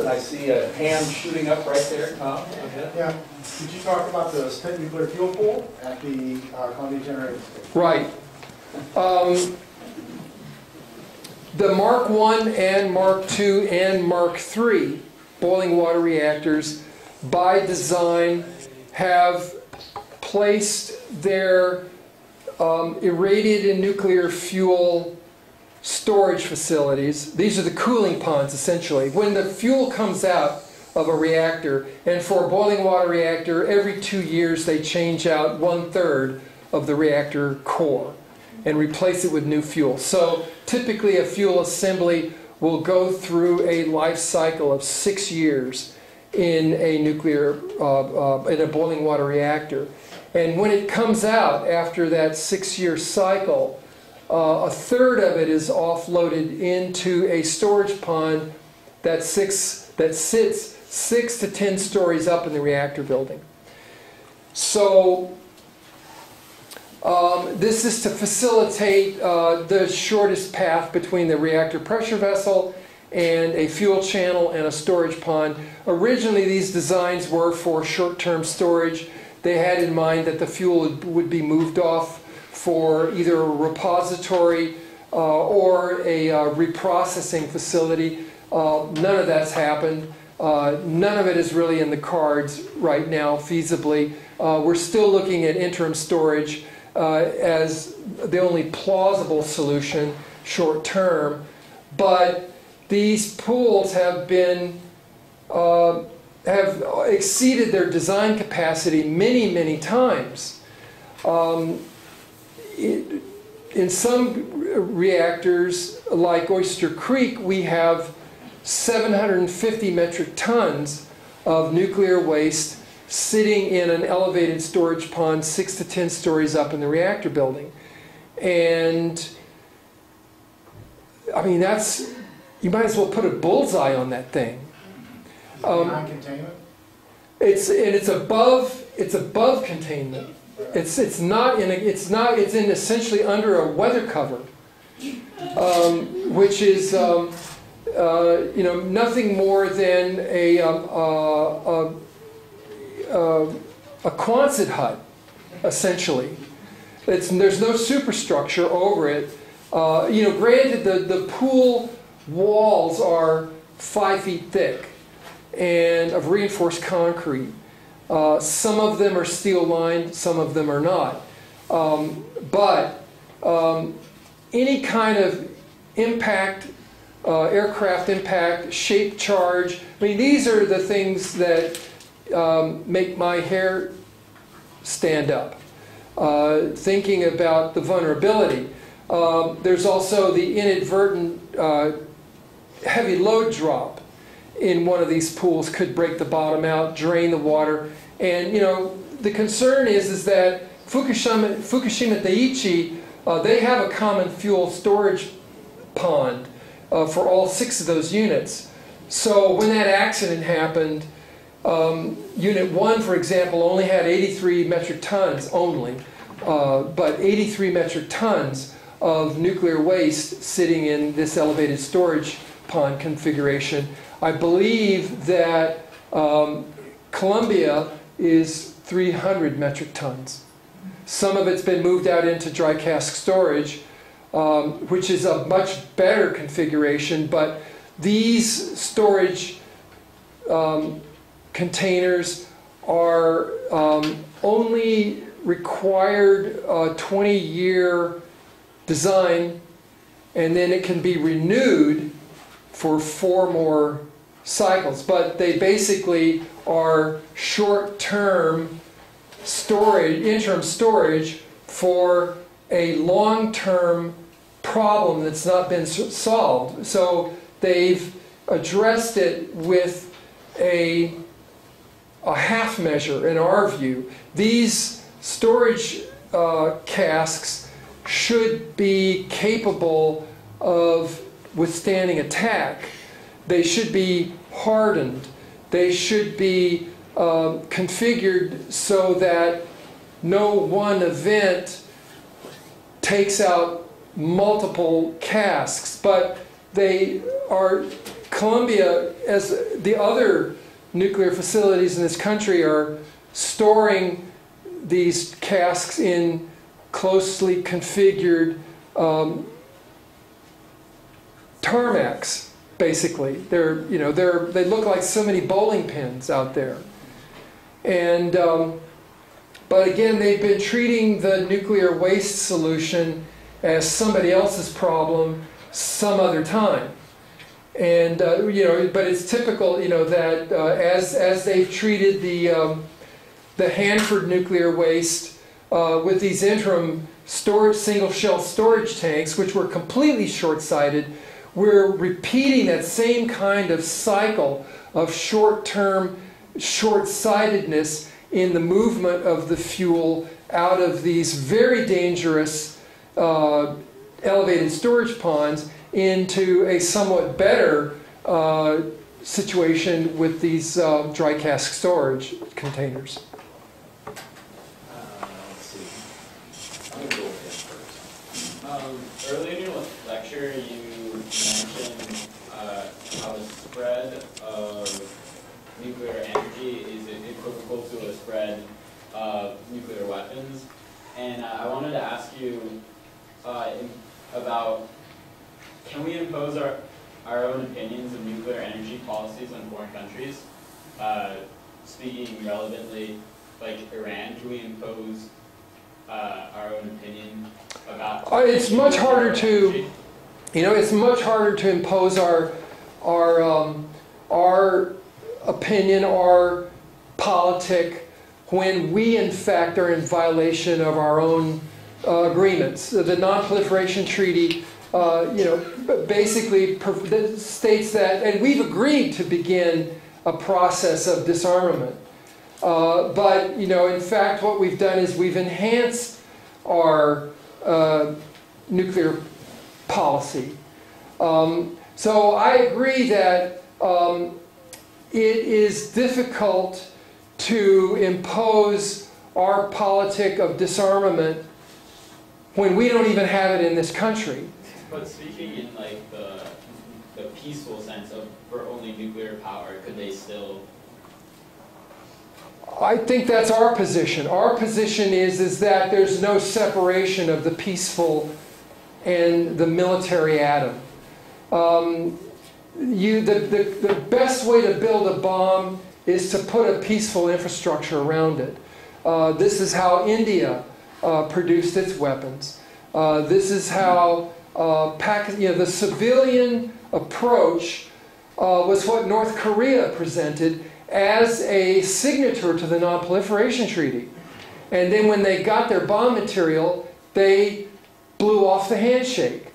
and I see a hand shooting up right there, Tom. Okay. Yeah. Did you talk about the spent nuclear fuel pool at the Columbia Generating Station? Right. The Mark I and Mark II and Mark III boiling water reactors, by design, have placed their irradiated nuclear fuel storage facilities. These are the cooling ponds, essentially. When the fuel comes out of a reactor, and for a boiling water reactor, every 2 years they change out 1/3 of the reactor core and replace it with new fuel. So typically a fuel assembly will go through a life cycle of 6 years in a nuclear, in a boiling water reactor. And when it comes out after that 6-year cycle, 1/3 of it is offloaded into a storage pond that sits 6 to 10 stories up in the reactor building. So this is to facilitate the shortest path between the reactor pressure vessel and a fuel channel and a storage pond. Originally, these designs were for short-term storage. They had in mind that the fuel would be moved off for either a repository or a reprocessing facility. None of that's happened. None of it is really in the cards right now, feasibly. We're still looking at interim storage as the only plausible solution short term, but these pools have been have exceeded their design capacity many times. In some reactors, like Oyster Creek, we have 750 metric tons of nuclear waste sitting in an elevated storage pond 6 to 10 stories up in the reactor building. And I mean, that's, you might as well put a bullseye on that thing. Non-containment? It's above containment. It's in essentially under a weather cover, which is nothing more than a Quonset hut, essentially. There's no superstructure over it. Granted, the pool walls are 5 feet thick and of reinforced concrete. Some of them are steel lined, some of them are not. But any kind of impact, aircraft impact, shape charge, I mean, these are the things that make my hair stand up, thinking about the vulnerability. There's also the inadvertent heavy load drop in one of these pools could break the bottom out, drain the water. And the concern is that Fukushima Daiichi, they have a common fuel storage pond for all 6 of those units. So when that accident happened, Unit 1, for example, only had 83 metric tons only, but 83 metric tons of nuclear waste sitting in this elevated storage pond configuration. I believe that Columbia is 300 metric tons. Some of it's been moved out into dry cask storage, which is a much better configuration, but these storage containers are only required a 20-year design, and then it can be renewed for 4 more cycles. But they basically are short-term storage, interim storage for a long-term problem that's not been solved. So they've addressed it with a half measure, in our view. These storage casks should be capable of withstanding attack. They should be hardened. They should be configured so that no one event takes out multiple casks, but they are Columbia, as the other nuclear facilities in this country, are storing these casks in closely configured tarmacs. Basically, they look like so many bowling pins out there, and but again, they've been treating the nuclear waste solution as somebody else's problem some other time. And but it's typical, that as they've treated the Hanford nuclear waste with these interim single shell storage tanks, which were completely short-sighted, we're repeating that same kind of cycle of short-term short-sightedness in the movement of the fuel out of these very dangerous elevated storage ponds into a somewhat better situation with these dry cask storage containers. Let's see. I'm going to go with him first. Earlier in your lecture, you mentioned how the spread of nuclear energy is equivocal to a spread of nuclear weapons. And I wanted to ask you about, can we impose our own opinions of nuclear energy policies on foreign countries? Speaking relevantly, like Iran, can we impose our own opinion about? It's much harder to, it's much harder to impose our opinion, our politic, when we in fact are in violation of our own agreements. The Non-Proliferation Treaty, basically states that, and we've agreed to begin a process of disarmament. But in fact, what we've done is we've enhanced our nuclear policy. So I agree that it is difficult to impose our politic of disarmament when we don't even have it in this country. But speaking in like the peaceful sense of for only nuclear power, could they still? I think that's our position. Our position is that there's no separation of the peaceful and the military atom. The best way to build a bomb is to put a peaceful infrastructure around it. This is how India produced its weapons. This is how the civilian approach was what North Korea presented as a signature to the Non-Proliferation Treaty. And then when they got their bomb material, they blew off the handshake.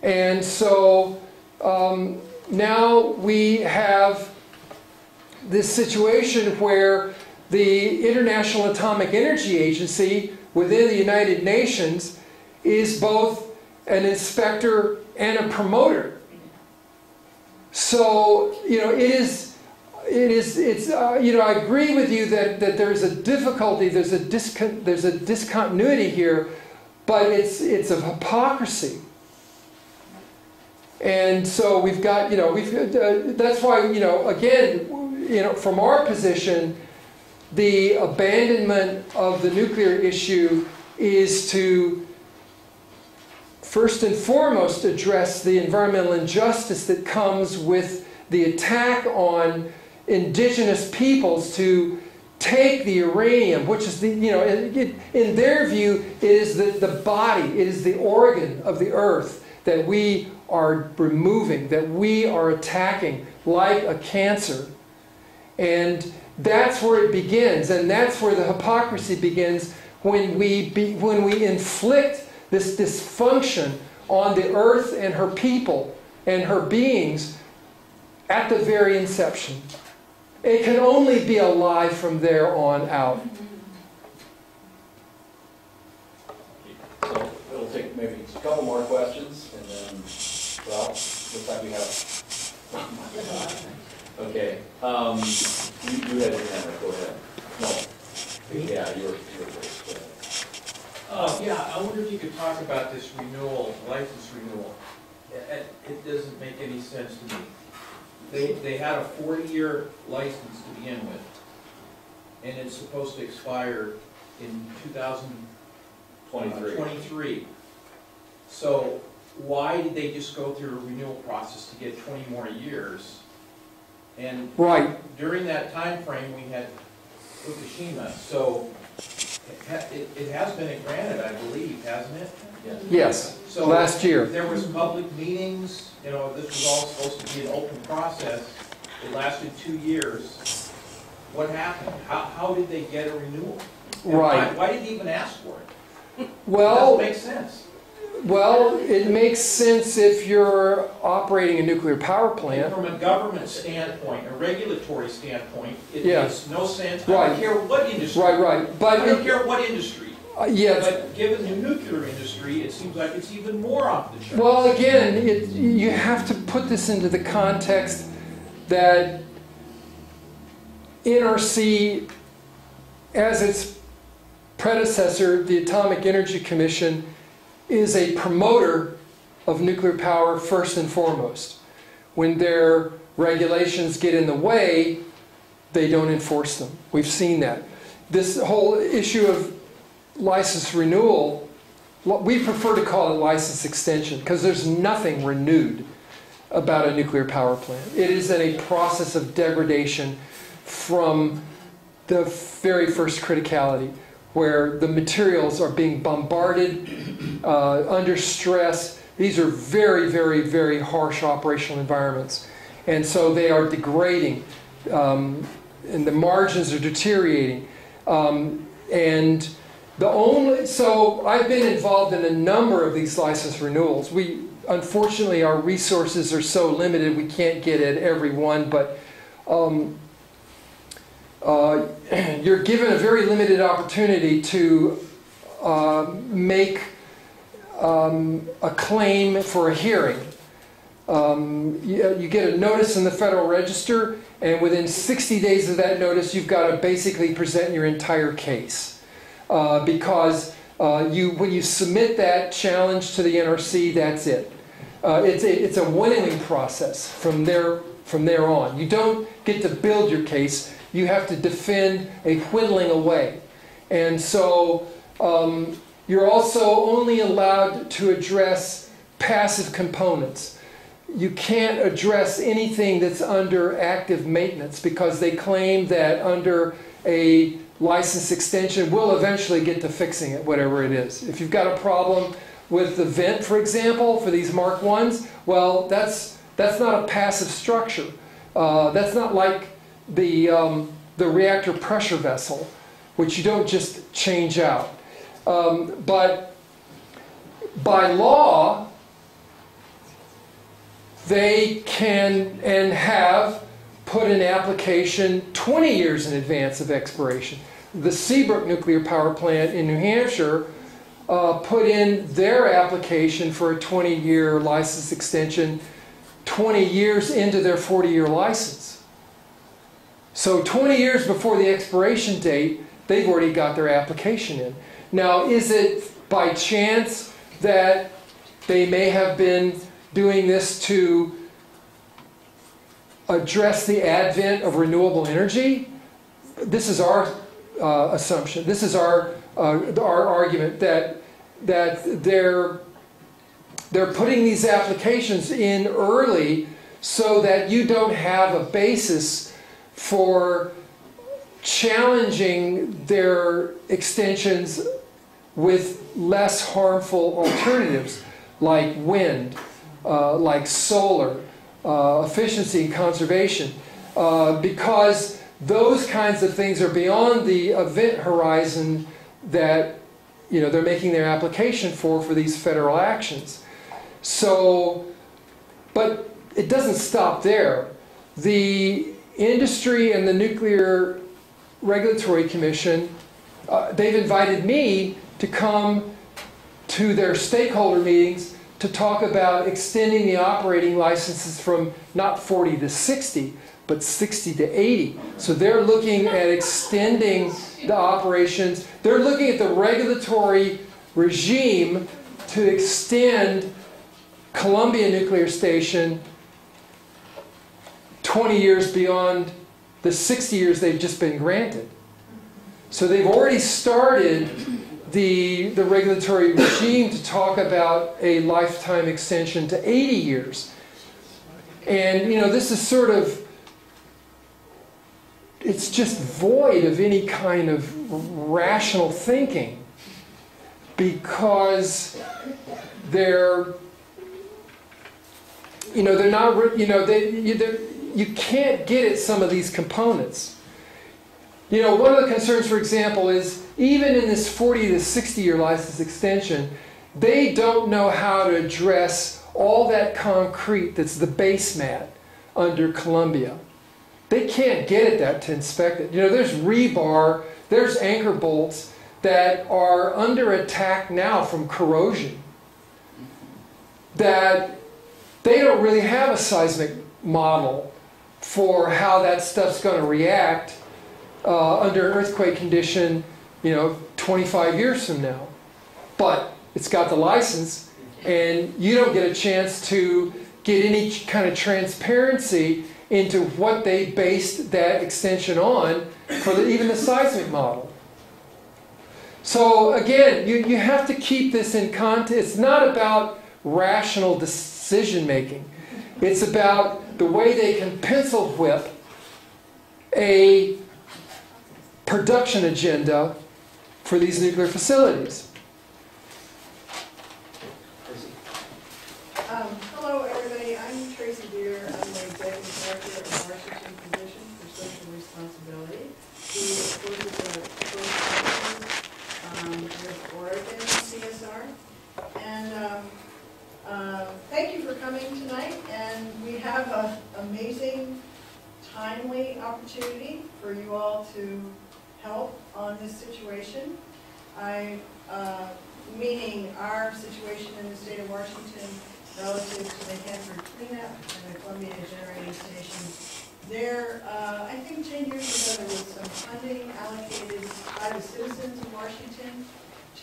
And so now we have this situation where the International Atomic Energy Agency within the United Nations is both an inspector and a promoter. So, I agree with you that there's a difficulty, there's a discontinuity here, but it's a hypocrisy. And so we've got, that's why, again, from our position, the abandonment of the nuclear issue is to first and foremost address the environmental injustice that comes with the attack on indigenous peoples to take the uranium, which is in their view, it is the body, it is the organ of the earth that we are removing, that we are attacking like a cancer. And that's where it begins, and that's where the hypocrisy begins when we inflict this dysfunction on the earth and her people and her beings at the very inception. It can only be a lie from there on out. So it'll take maybe a couple more questions, and then, well, looks like we have. Okay. You had your hand up. Go ahead. No. Yeah, you were first. Go ahead. Yeah, I wonder if you could talk about this renewal, license renewal. it doesn't make any sense to me. They had a 40-year license to begin with, and it's supposed to expire in 2023. So why did they just go through a renewal process to get 20 more years? And Right. during that time frame, we had Fukushima, so it has been granted, I believe, hasn't it? Yes, So last year. there was public meetings, you know, this was all supposed to be an open process. It lasted 2 years. What happened? How did they get a renewal? And Right. Why did they even ask for it? It Well, doesn't make sense. well, it makes sense if you're operating a nuclear power plant. From a government standpoint, a regulatory standpoint, it Yeah. makes no sense. I Right. don't care what industry. Right. I But don't care what industry. yeah. But given the nuclear industry, it seems like it's even more off the charts. Well, again, you have to put this into the context that NRC, as its predecessor, the Atomic Energy Commission, is a promoter of nuclear power first and foremost. When their regulations get in the way, they don't enforce them. We've seen that. This whole issue of license renewal, we prefer to call it license extension because there's nothing renewed about a nuclear power plant. It is in a process of degradation from the very first criticality, where the materials are being bombarded under stress. These are very, very, very harsh operational environments. And so they are degrading, and the margins are deteriorating. So I've been involved in a number of these license renewals. Unfortunately, our resources are so limited, we can't get at every one, but you're given a very limited opportunity to make a claim for a hearing. You get a notice in the Federal Register, and within 60 days of that notice, you've got to basically present your entire case. Because when you submit that challenge to the NRC, that's it. It's a winnowing process from there on. You don't get to build your case. You have to defend a whittling away. And so you're also only allowed to address passive components. You can't address anything that's under active maintenance because they claim that under a license extension, we'll eventually get to fixing it, whatever it is. If you've got a problem with the vent, for example, for these Mark I's, well, that's not a passive structure. That's not like the reactor pressure vessel, which you don't just change out. But by law, they can and have put an application 20 years in advance of expiration. The Seabrook nuclear power plant in New Hampshire put in their application for a 20-year license extension 20 years into their 40-year license. So 20 years before the expiration date, they've already got their application in. Now, is it by chance that they may have been doing this to address the advent of renewable energy? This is our assumption. This is our argument that they're putting these applications in early so that you don't have a basis for challenging their extensions with less harmful alternatives like wind, like solar, efficiency and conservation, because those kinds of things are beyond the event horizon that they're making their application for these federal actions. So, but it doesn't stop there. The industry and the Nuclear Regulatory Commission, they've invited me to come to their stakeholder meetings to talk about extending the operating licenses from not 40 to 60, but 60 to 80. So they're looking at extending the operations. They're looking at the regulatory regime to extend Columbia Nuclear Station 20 years beyond the 60 years they've just been granted. So they've already started the regulatory regime to talk about a lifetime extension to 80 years. And, you know, this is sort of, it's just void of any kind of rational thinking, because they're not, you can't get at some of these components. You know, one of the concerns, for example, is even in this 40 to 60 year license extension, they don't know how to address all that concrete that's the base mat under Columbia. They can't get at that to inspect it. You know, there's rebar, there's anchor bolts that are under attack now from corrosion, that they don't really have a seismic model for how that stuff's going to react under an earthquake condition, 25 years from now. But it's got the license, and you don't get a chance to get any kind of transparency into what they based that extension on for even the seismic model. So again, you have to keep this in context. It's not about rational decision making. It's about the way they can pencil whip a production agenda for these nuclear facilities. Hello, everybody. I'm Tracy Deere. I'm the Executive Director of the Washington Commission for Social Responsibility, who opposes with Oregon CSR. And thank you for coming tonight. And we have an amazing, timely opportunity for you all to help on this situation. Meaning our situation in the state of Washington relative to the Hanford cleanup and the Columbia generating station. There, I think 10 years ago there was some funding allocated by the citizens of Washington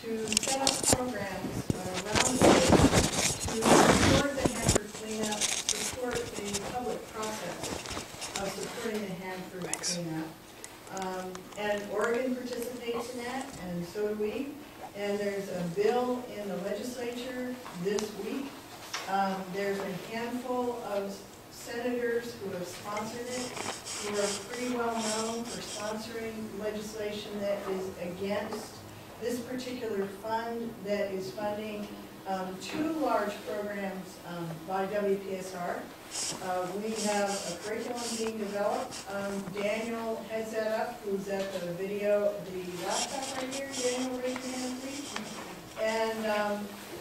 to set up programs around the state to support the Hanford cleanup, support the public process of supporting the Hanford cleanup. And Oregon participates in that, and so do we. And there's a bill in the legislature this week. There's a handful of senators who have sponsored it, who are pretty well known for sponsoring legislation that is against this particular fund that is funding two large programs by WPSR. We have a curriculum being developed. Daniel heads that up, who's at the video, the laptop right here. Daniel, raise your hand, please. And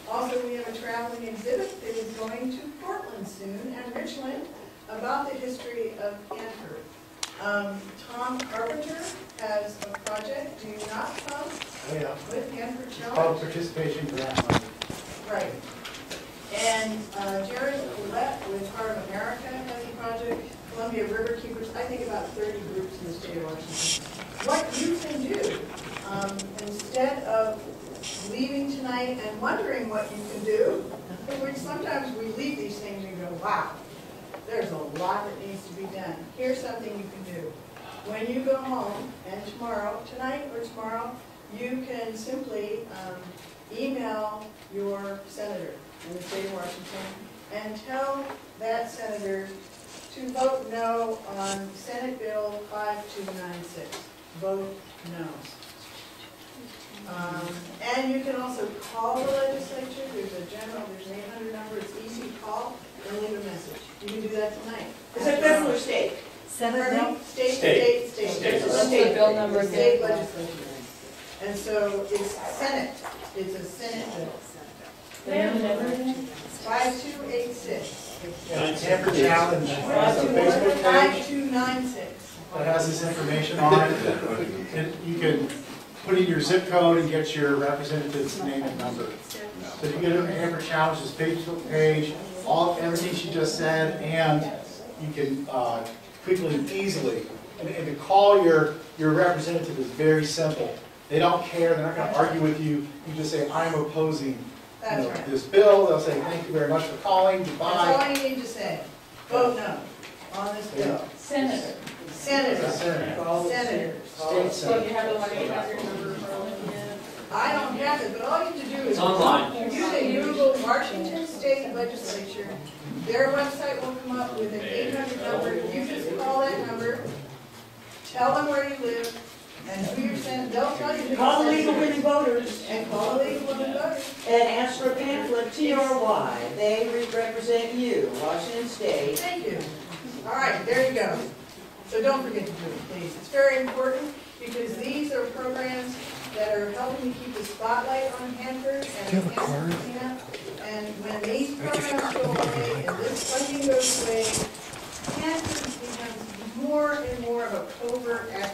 also we have a traveling exhibit that is going to Portland soon and Richland about the history of Hanford. Tom Carpenter has a project, do you not, Tom? Oh, yeah. With Hanford It's Challenge. called participation grant money. Right. And Jared Ouellette with Heart of America has a project, Columbia River Keepers, I think about 30 groups in the state of Washington. What you can do, instead of leaving tonight and wondering what you can do, which sometimes we leave these things and go, wow, there's a lot that needs to be done. Here's something you can do. When you go home, and tomorrow, tonight or tomorrow, you can simply email your senator in the state of Washington and tell that senator to vote no on Senate Bill 5296. Vote no. And you can also call the legislature. There's an 800 number. It's easy to call and leave a message. You can do that tonight. Is it federal or state? Senate bill? State. State bill number. State legislature. And so it's Senate. It's a Senate bill. They have a number? 5286. Hanford Challenge has a Facebook page 5296. that has this information on it. And you can put in your zip code and get your representative's name and number. So if you get a Hanford Challenge's Facebook page, everything she just said, and you can quickly and easily, and to call your representative is very simple. They don't care, they're not going to argue with you. You just say, I'm opposing That's right. this bill, they'll say, thank you very much for calling, That's all goodbye. you need to say. Vote no on this bill. Senator. Senators. Senator. Senators. State So you senator. have a 1-800 number for Olympia? I don't have it, but all you have to do is. It's online. You can Google Washington State Legislature. Their website will come up with an 800 number. You just call that number, tell them where you live, and who you're sending. They'll tell you. who you're Call League of sending. Women Voters And call the League of Women Voters. and ask for a pamphlet, TRY. They represent you, Washington State. Thank you. All right, there you go. So don't forget to do it, please. It's very important because these are programs that are helping to keep the spotlight on Hanford and Do you have a card? Hanford cleanup. And when these I'll give you a programs card. go Let me give you away my and this funding goes away, Hanford becomes more and more of a covert activity.